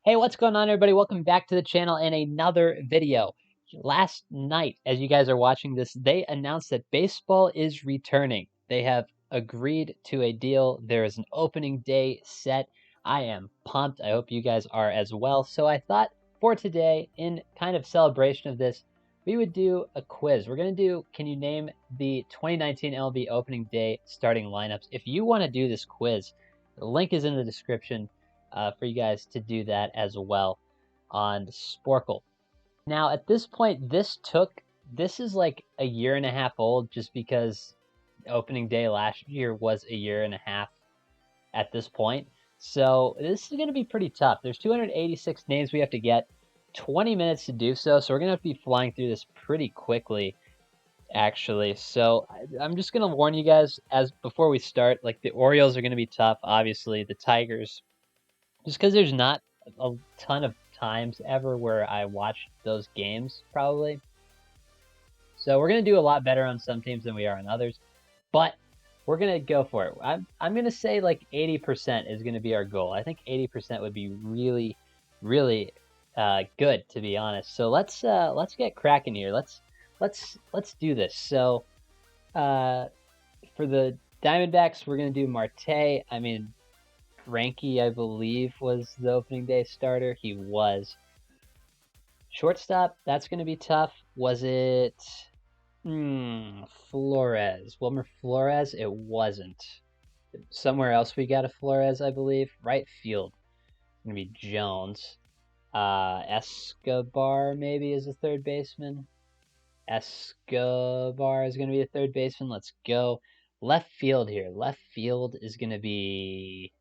Hey, what's going on, everybody? Welcome back to the channel and another video. Last night, as you guys are watching this, they announced that baseball is returning. They have agreed to a deal. There is an opening day set. I am pumped. I hope you guys are as well. So I thought for today, in kind of celebration of this, we would do a quiz. We're going to do, can you name the 2019 MLB opening day starting lineups? If you want to do this quiz, the link is in the description. For you guys to do that as well on Sporkle. Now, at this point, this is like a year and a half old just because opening day last year was a year and a half at this point. So this is going to be pretty tough. There's 286 names we have to get, 20 minutes to do so. So we're going to have to be flying through this pretty quickly, actually. So I'm just going to warn you guys as before we start, like the Orioles are going to be tough. Obviously, the Tigers, just because there's not a ton of times ever where I watch those games, probably. So we're going to do a lot better on some teams than we are on others. But we're going to go for it. I'm going to say like 80% is going to be our goal. I think 80% would be really, really good, to be honest. So let's get cracking here. Let's do this. So for the Diamondbacks, we're going to do Marte. I mean, Frankie, I believe, was the opening day starter. He was. Shortstop, that's going to be tough. Was it Flores? Wilmer Flores? It wasn't. Somewhere else we got a Flores, I believe. Right field, going to be Jones. Escobar maybe is a third baseman. Escobar is going to be a third baseman. Let's go. Left field here. Left field is going to be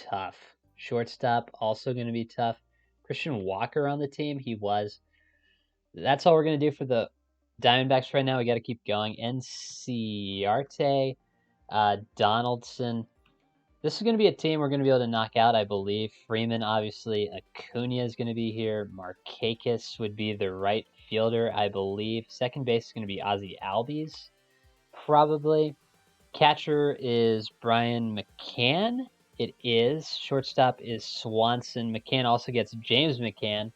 tough. Shortstop, also going to be tough. Christian Walker on the team, he was. That's all we're going to do for the Diamondbacks right now. We got to keep going. Enciarte, Donaldson. This is going to be a team we're going to be able to knock out, I believe. Freeman, obviously. Acuna is going to be here. Markakis would be the right fielder, I believe. Second base is going to be Ozzie Albies, probably. Catcher is Brian McCann. It is. Shortstop is Swanson. McCann also gets James McCann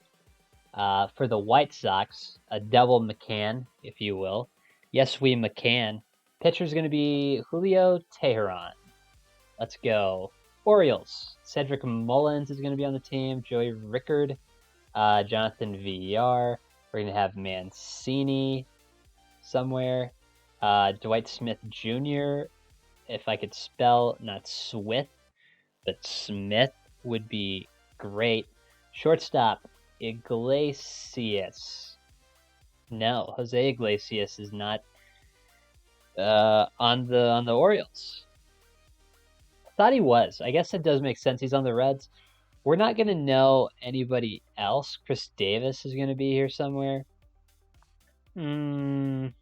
for the White Sox. A double McCann, if you will. Yes, we McCann. Pitcher is going to be Julio Teheran. Let's go. Orioles. Cedric Mullins is going to be on the team. Joey Rickard. Jonathan VR. We're going to have Mancini somewhere. Dwight Smith Jr. If I could spell, not Swith, but Smith would be great. Shortstop, Iglesias. No, Jose Iglesias is not on the Orioles. I thought he was. I guess that does make sense. He's on the Reds. We're not going to know anybody else. Chris Davis is going to be here somewhere. I mean,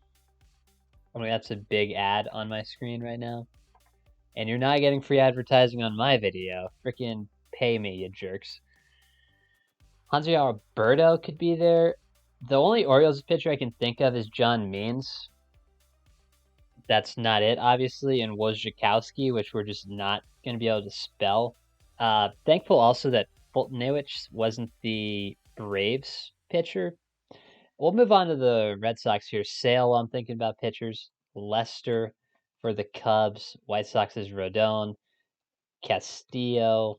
that's a big ad on my screen right now. And you're not getting free advertising on my video. Freaking pay me, you jerks. Hansi Alberto could be there. The only Orioles pitcher I can think of is John Means. That's not it, obviously. And Wojciechowski, which we're just not going to be able to spell. Thankful also that Fultonewicz wasn't the Braves pitcher. We'll move on to the Red Sox here. Sale, I'm thinking about pitchers. Lester for the Cubs. White Sox is Rodon. Castillo.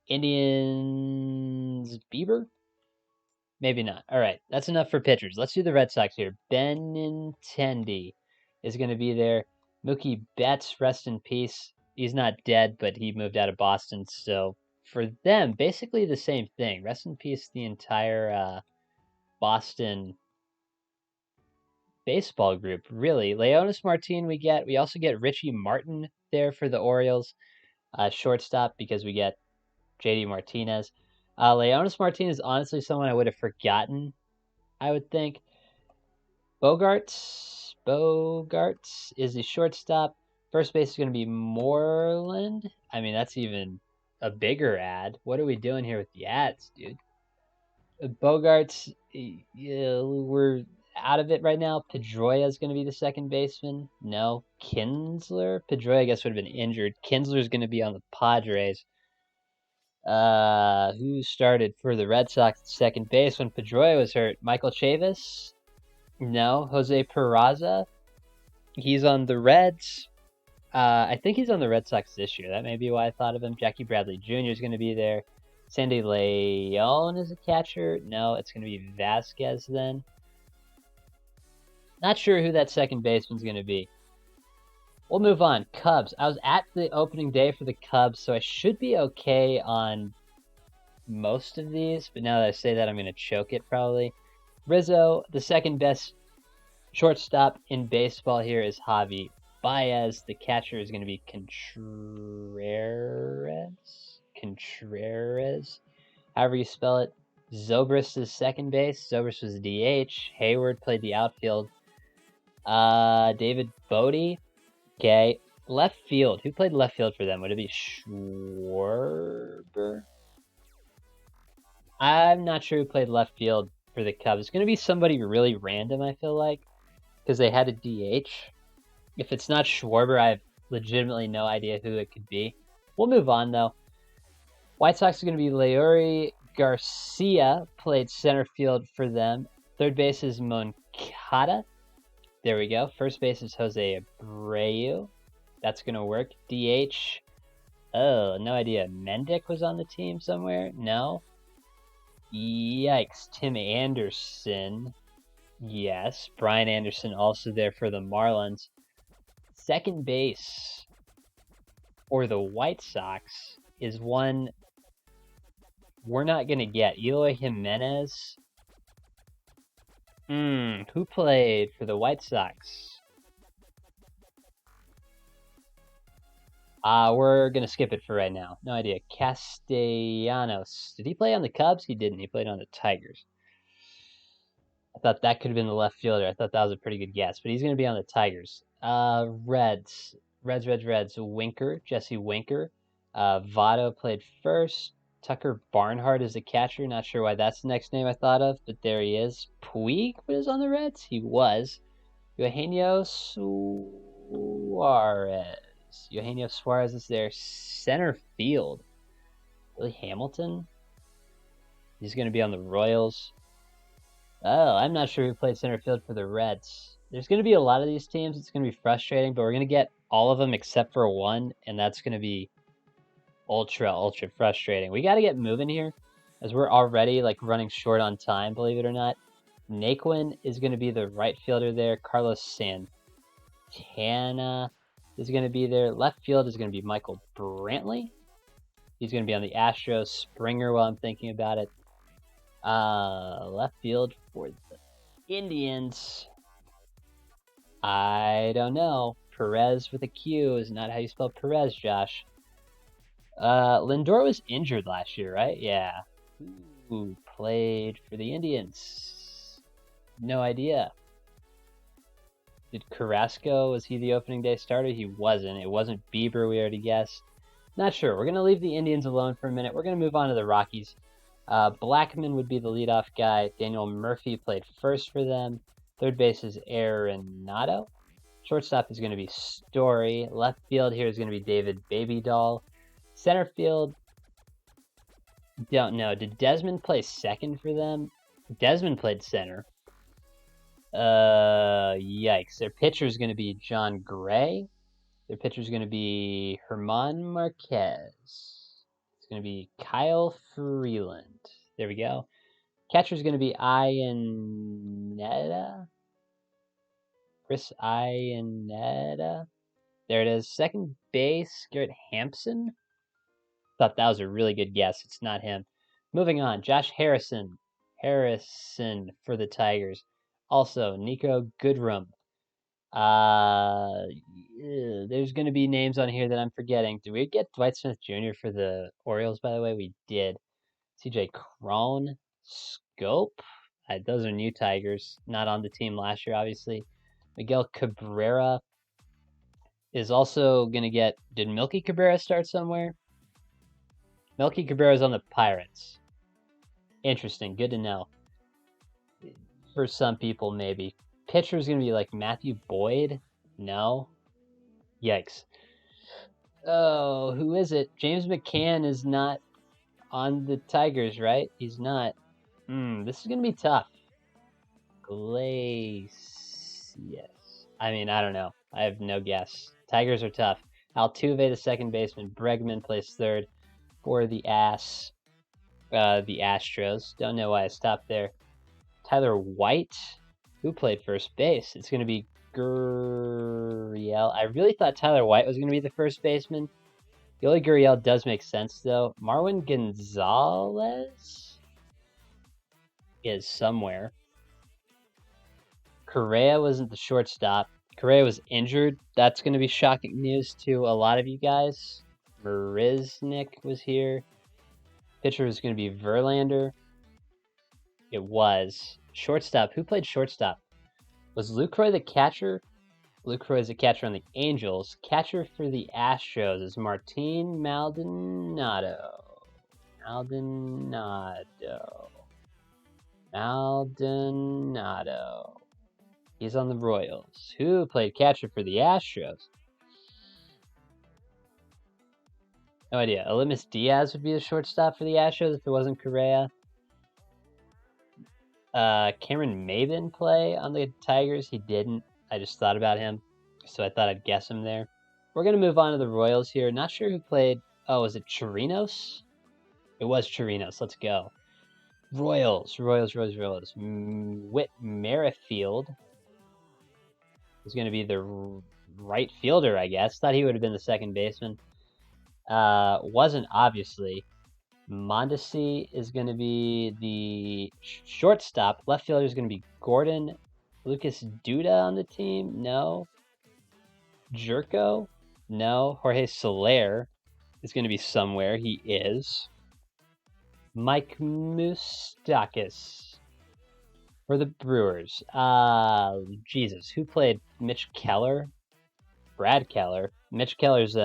Indians, Bieber? Maybe not. All right, that's enough for pitchers. Let's do the Red Sox here. Benintendi is going to be there. Mookie Betts, rest in peace. He's not dead, but he moved out of Boston. So for them, basically the same thing. Rest in peace, the entire Boston baseball group, really. Leonis Martin we get. We also get Richie Martin there for the Orioles. Shortstop, because we get JD Martinez. Leonis Martinez is honestly someone I would have forgotten, I would think. Bogarts is the shortstop. First base is going to be Moreland. I mean, that's even a bigger ad. What are we doing here with the ads, dude? Bogarts, out of it right now. Pedroia is going to be the second baseman. No. Kinsler? Pedroia, I guess, would have been injured. Kinsler is going to be on the Padres. Who started for the Red Sox at second base when Pedroia was hurt? Michael Chavis? No. Jose Peraza? He's on the Reds. I think he's on the Red Sox this year. That may be why I thought of him. Jackie Bradley Jr. is going to be there. Sandy Leon is a catcher. No, it's going to be Vasquez then. Not sure who that second baseman's going to be. We'll move on. Cubs. I was at the opening day for the Cubs, so I should be okay on most of these. But now that I say that, I'm going to choke it probably. Rizzo, the second best shortstop in baseball here is Javy Baez. The catcher is going to be Contreras, however you spell it. Zobrist is second base. Zobrist was DH. Hayward played the outfield. David Bodie. Okay. Left field. Who played left field for them? Would it be Schwarber? I'm not sure who played left field for the Cubs. It's going to be somebody really random, I feel like, because they had a DH. If it's not Schwarber, I have legitimately no idea who it could be. We'll move on, though. White Sox are going to be Leury Garcia, played center field for them. Third base is Moncada. There we go. First base is Jose Abreu. That's going to work. DH. Oh, no idea. Mendick was on the team somewhere? No. Yikes. Tim Anderson. Yes. Brian Anderson also there for the Marlins. Second base for the White Sox is one we're not going to get. Eloy Jimenez. Who played for the White Sox? We're going to skip it for right now. No idea. Castellanos. Did he play on the Cubs? He didn't. He played on the Tigers. I thought that could have been the left fielder. I thought that was a pretty good guess, but he's going to be on the Tigers. Reds. Winker. Jesse Winker. Votto played first. Tucker Barnhart is the catcher. Not sure why that's the next name I thought of, but there he is. Puig was on the Reds? He was. Eugenio Suarez. Eugenio Suarez is their center field. Billy Hamilton? He's going to be on the Royals. Oh, I'm not sure who played center field for the Reds. There's going to be a lot of these teams. It's going to be frustrating, but we're going to get all of them except for one, and that's going to be ultra frustrating. We got to get moving here, as we're already like running short on time, believe it or not. Naquin is going to be the right fielder there. Carlos Santana is going to be there. Left field is going to be Michael Brantley. He's going to be on the Astros. Springer, while I'm thinking about it. Left field for the Indians. I don't know. Perez with a Q is not how you spell Perez, Josh. Lindor was injured last year, right? Yeah. Who played for the Indians? No idea. Did Carrasco, was he the opening day starter? He wasn't. It wasn't Bieber, we already guessed. Not sure. We're going to leave the Indians alone for a minute. We're going to move on to the Rockies. Blackman would be the leadoff guy. Daniel Murphy played first for them. Third base is Arenado. Shortstop is going to be Story. Left field here is going to be David Babydoll. Center field, don't know. Did Desmond play second for them? Desmond played center. Yikes. Their pitcher is going to be John Gray. Their pitcher is going to be Herman Marquez. It's going to be Kyle Freeland. There we go. Catcher is going to be Iannetta. Chris Iannetta. There it is. Second base, Garrett Hampson. Thought that was a really good guess. It's not him. Moving on. Josh Harrison. Harrison for the Tigers. Also, Nico Goodrum. There's going to be names on here that I'm forgetting. Did we get Dwight Smith Jr. for the Orioles, by the way? We did. CJ Cron. Scope. Those are new Tigers. Not on the team last year, obviously. Miguel Cabrera is also going to get... Did Milky Cabrera start somewhere? Milky Cabrera's on the Pirates. Interesting. Good to know. For some people, maybe. Pitcher's going to be like Matthew Boyd? No. Yikes. Oh, who is it? James McCann is not on the Tigers, right? He's not. This is going to be tough. Glacius. I mean, I don't know. I have no guess. Tigers are tough. Altuve, the second baseman. Bregman plays third for the Astros. Don't know why I stopped there. Tyler White, who played first base. It's going to be Gurriel. I really thought Tyler White was going to be the first baseman. Yoli Gurriel does make sense, though. Marwin Gonzalez is somewhere. Correa wasn't the shortstop. Correa was injured. That's going to be shocking news to a lot of you guys. Marisnik was here. Pitcher was going to be Verlander. It was. Shortstop. Who played shortstop? Was Lucroy the catcher? Lucroy is the catcher on the Angels. Catcher for the Astros is Martin Maldonado. Maldonado. He's on the Royals. Who played catcher for the Astros? No idea. Elimas Diaz would be the shortstop for the Astros if it wasn't Correa. Cameron Maybin play on the Tigers? He didn't. I just thought about him, so I thought I'd guess him there. We're going to move on to the Royals here. Not sure who played. Oh, was it Chirinos? It was Chirinos. Let's go. Royals. Whit Merrifield is going to be the right fielder, I guess. Thought he would have been the second baseman. Wasn't, obviously. Mondesi is going to be the shortstop. Left fielder is going to be Gordon. Lucas Duda on the team? No. Jerko? No. Jorge Soler is going to be somewhere. He is. Mike Moustakas for the Brewers. Jesus. Who played Mitch Keller? Brad Keller. Mitch Keller's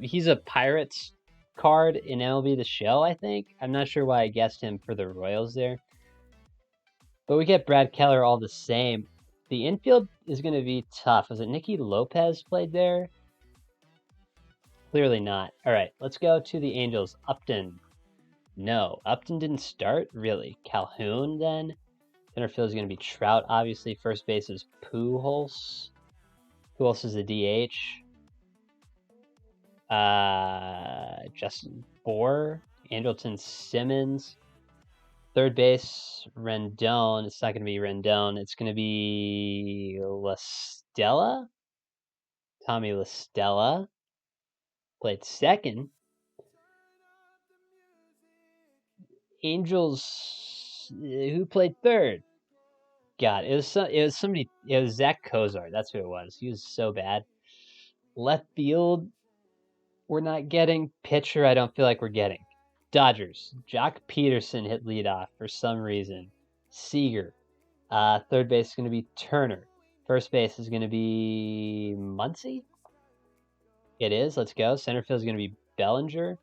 he's a Pirates card in MLB The Show, I think. I'm not sure why I guessed him for the Royals there. But we get Brad Keller all the same. The infield is going to be tough. Was it Nicky Lopez played there? Clearly not. All right, let's go to the Angels. Upton. No, Upton didn't start? Really? Calhoun then? Center field is going to be Trout, obviously. First base is Pujols. Pujols is the DH. Justin Bour, Andrelton Simmons. Third base, Rendon. It's not going to be Rendon. It's going to be La Stella. Tommy La Stella played second. Angels, who played third? God, it was somebody. It was Zach Kozar. That's who it was. He was so bad. Left field, we're not getting. Pitcher, I don't feel like we're getting. Dodgers. Jock Peterson hit leadoff for some reason. Seager. Third base is going to be Turner. First base is going to be Muncy. It is. Let's go. Center field is going to be Bellinger.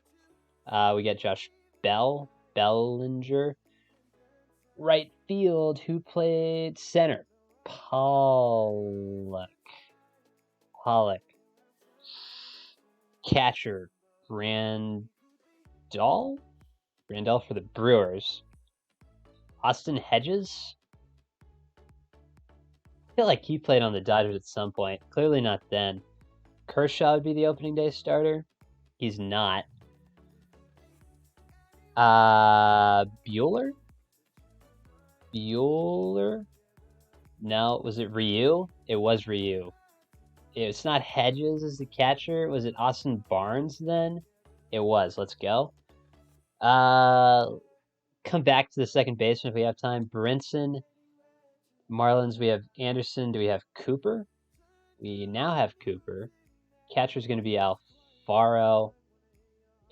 We get Josh Bellinger. Right field, who played center? Pollock. Catcher, Randall for the Brewers. Austin Hedges. I feel like he played on the Dodgers at some point. Clearly not then. Kershaw would be the opening day starter. He's not. Bueller? No, was it Ryu? It was Ryu. It's not Hedges as the catcher. Was it Austin Barnes then? It was. Let's go. Come back to the second baseman if we have time. Brinson. Marlins, we have Anderson. Do we have Cooper? We now have Cooper. Catcher is going to be Alfaro.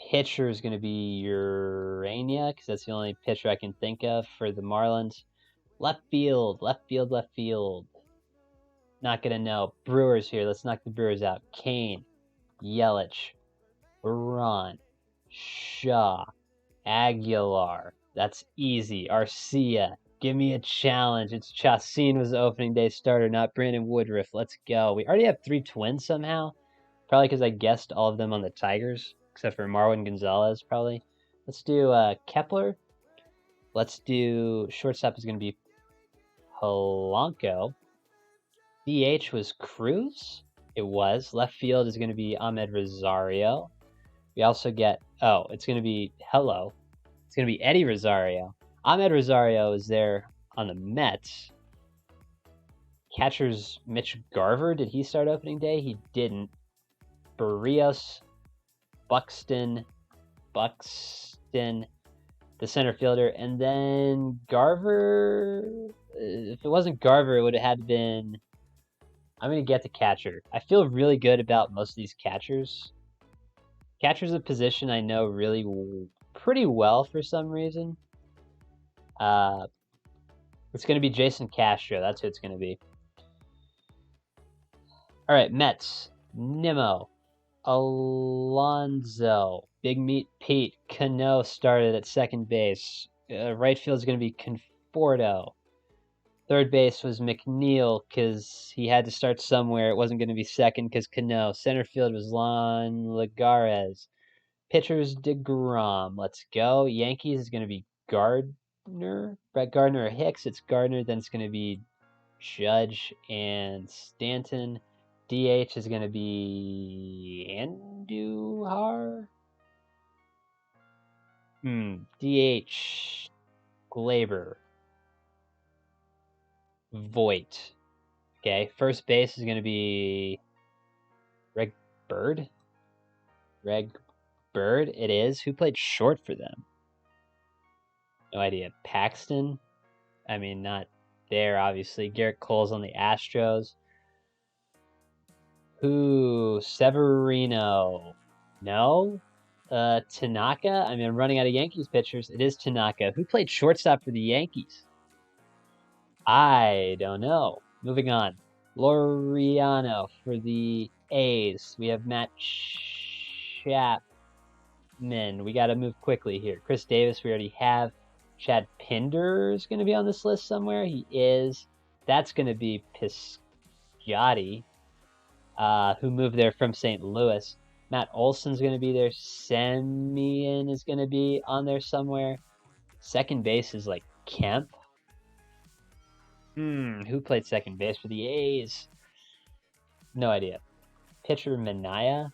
Pitcher is going to be Urania, because that's the only pitcher I can think of for the Marlins. Left field. Not going to know. Brewers here. Let's knock the Brewers out. Kane, Yelich, Braun, Shaw, Aguilar. That's easy. Arcia, Give me a challenge. It's Chacin was the opening day starter, not Brandon Woodruff. Let's go. We already have 3 twins somehow. Probably because I guessed all of them on the Tigers, except for Marwin Gonzalez, probably. Let's do Kepler. Let's do shortstop is going to be Polanco. DH was Cruz. It was. Left field is going to be Ahmed Rosario. We also get, it's going to be, it's going to be Eddie Rosario. Ahmed Rosario is there on the Mets. Catcher's Mitch Garver. Did he start opening day? He didn't. Barrios, Buxton, the center fielder, and then Garver. If it wasn't Garver, it would have had been. I'm gonna get the catcher. I feel really good about most of these catchers. Catcher's a position I know really pretty well for some reason. It's gonna be Jason Castro. That's who it's gonna be. All right, Mets. Nimmo, Alonso, Big Meat Pete, Cano started at second base. Right field is going to be Conforto. Third base was McNeil because he had to start somewhere. It wasn't going to be second because Cano. Center field was Lon Lagares. Pitchers DeGrom. Let's go. Yankees is going to be Gardner. Brett Gardner or Hicks. It's Gardner. Then it's going to be Judge and Stanton. DH is going to be Andujar. DH Glaber. Voigt. Okay, first base is going to be Reg Bird. It is. Who played short for them? No idea. Paxton. I mean, not there, obviously. Garrett Cole's on the Astros. Who? Severino. No? Tanaka? I mean, I'm running out of Yankees pitchers. It is Tanaka. Who played shortstop for the Yankees? I don't know. Moving on. Laureano for the A's. We have Matt Chapman. We got to move quickly here. Chris Davis, we already have. Chad Pinder is going to be on this list somewhere. He is. That's going to be Pisciotti, who moved there from St. Louis. Matt Olson's going to be there. Semien is going to be on there somewhere. Second base is like Kemp. Who played second base for the A's? No idea. Pitcher Minaya.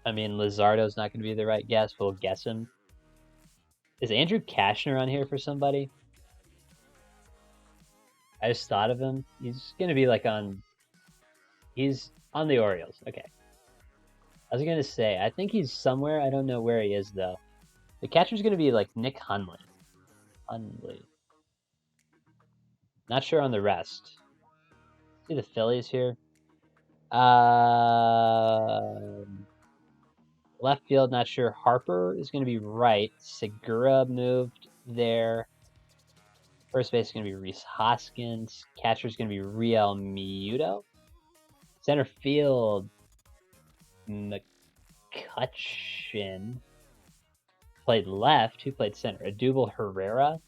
I mean, Lizardo's not going to be the right guess. We'll guess him. Is Andrew Kashner on here for somebody? I just thought of him. He's going to be like he's on the Orioles. Okay. I was going to say, I think he's somewhere. I don't know where he is, though. The catcher's going to be like Nick Hundley. Not sure on the rest. See the Phillies here. Left field, not sure. Harper is going to be right. Segura moved there. First base is going to be Rhys Hoskins. Catcher is going to be Riel Muto. Center field, McCutcheon. Played left. Who played center? Adubel Herrera.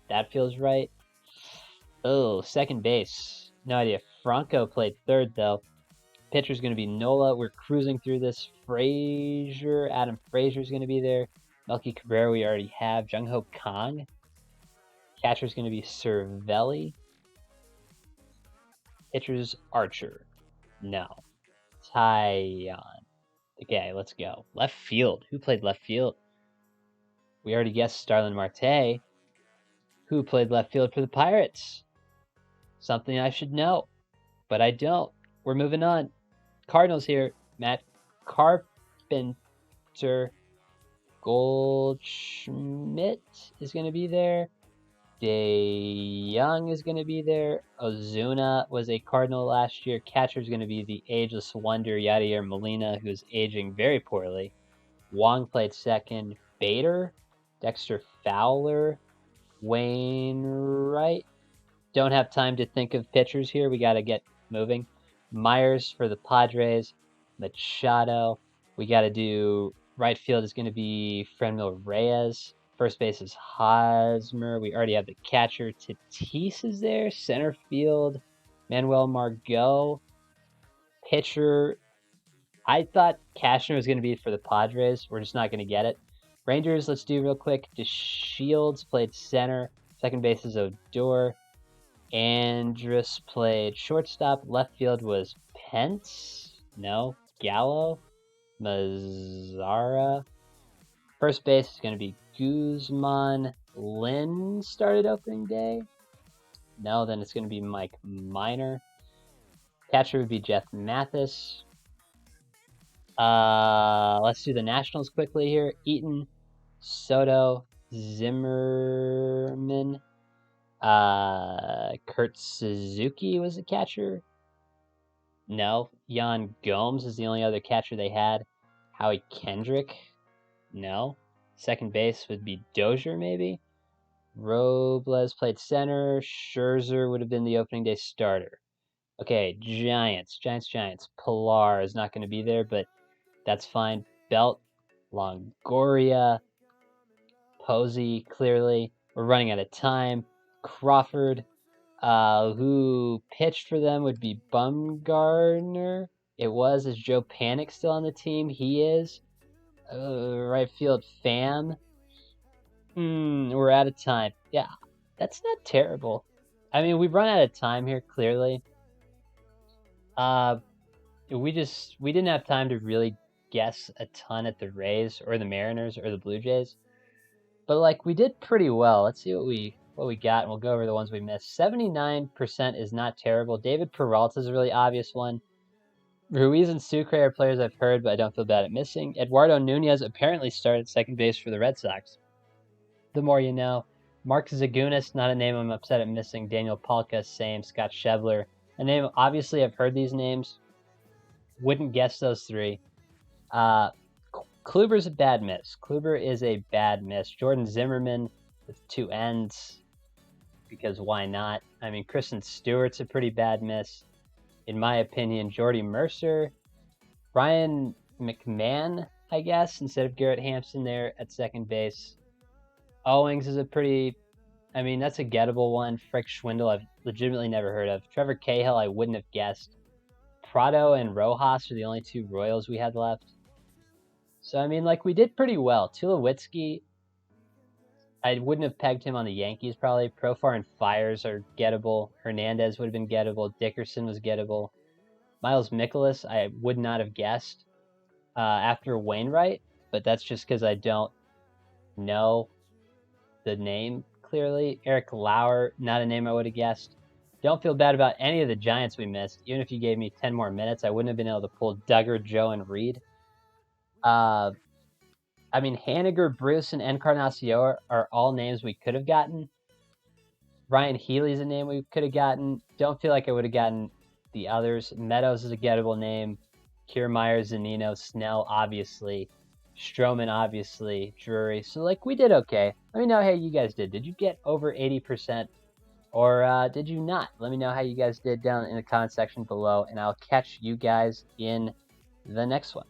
That feels right. Oh, second base. No idea. Franco played third, though. Pitcher's going to be Nola. We're cruising through this. Frazier. Adam Frazier's going to be there. Melky Cabrera we already have. Jung-Ho Kang. Catcher's going to be Cervelli. Pitcher's Archer. No. Tyon. Okay, let's go. Left field. Who played left field? We already guessed Starlin Marte. Who played left field for the Pirates? Something I should know, but I don't. We're moving on. Cardinals here. Matt Carpenter. Goldschmidt is going to be there. DeYoung is going to be there. Ozuna was a Cardinal last year. Catcher is going to be the ageless wonder Yadier Molina, who's aging very poorly. Wong played second. Bader, Dexter Fowler, Wainwright. Don't have time to think of pitchers here. We got to get moving. Myers for the Padres. Machado. We got to do right field is going to be Franmil Reyes. First base is Hosmer. We already have the catcher. Tatis is there. Center field, Manuel Margot. Pitcher, I thought Cashner was going to be for the Padres. We're just not going to get it. Rangers, let's do real quick. DeShields played center. Second base is Odor. Andrus played shortstop. Left field was Pence. No. Gallo. Mazzara. First base is going to be Guzman. Lynn started opening day. No, then it's going to be Mike Minor. Catcher would be Jeff Mathis. Let's do the Nationals quickly here. Eaton, Soto, Zimmerman. Kurt Suzuki was the catcher. No. Yan Gomes is the only other catcher they had. Howie Kendrick. No. Second base would be Dozier, maybe. Robles played center. Scherzer would have been the opening day starter. Okay, Giants. Pilar is not going to be there, but that's fine. Belt, Longoria, Posey, clearly. We're running out of time. Crawford, who pitched for them would be Bumgarner. It was. Is Joe Panic still on the team? He is. Right field, Pham. We're out of time. Yeah, that's not terrible. I mean, we've run out of time here, clearly. We didn't have time to really guess a ton at the Rays or the Mariners or the Blue Jays. But like, we did pretty well. Let's see what we got, and we'll go over the ones we missed. 79% is not terrible. David Peralta is a really obvious one. Ruiz and Sucre are players I've heard, but I don't feel bad at missing. Eduardo Nunez apparently started second base for the Red Sox. The more you know. Mark Zagunis, not a name I'm upset at missing. Daniel Palka, same. Scott Schebler, a name, obviously I've heard these names. Wouldn't guess those three. Kluber's a bad miss. Kluber is a bad miss. Jordan Zimmerman with 2 ends, because why not? I mean, Kristen Stewart's a pretty bad miss. In my opinion, Jordy Mercer. Ryan McMahon, I guess, instead of Garrett Hampson there at second base. Owings is a pretty, I mean, that's a gettable one. Frick Schwindel, I've legitimately never heard of. Trevor Cahill, I wouldn't have guessed. Prado and Rojas are the only 2 Royals we had left. So, I mean, like, we did pretty well. Tulowitzki, I wouldn't have pegged him on the Yankees, probably. Profar and Fires are gettable. Hernandez would have been gettable. Dickerson was gettable. Miles Mikolas, I would not have guessed after Wainwright, but that's just because I don't know the name clearly. Eric Lauer, not a name I would have guessed. Don't feel bad about any of the Giants we missed. Even if you gave me 10 more minutes, I wouldn't have been able to pull Duggar, Joe, and Reed. I mean, Haniger, Bruce, and Encarnacion are all names we could have gotten. Ryan Healy's a name we could have gotten. Don't feel like I would have gotten the others. Meadows is a gettable name. Kiermaier, Zanino, Snell, obviously. Stroman, obviously. Drury. So, like, we did okay. Let me know how you guys did. Did you get over 80%? Or did you not? Let me know how you guys did down in the comment section below, and I'll catch you guys in the next one.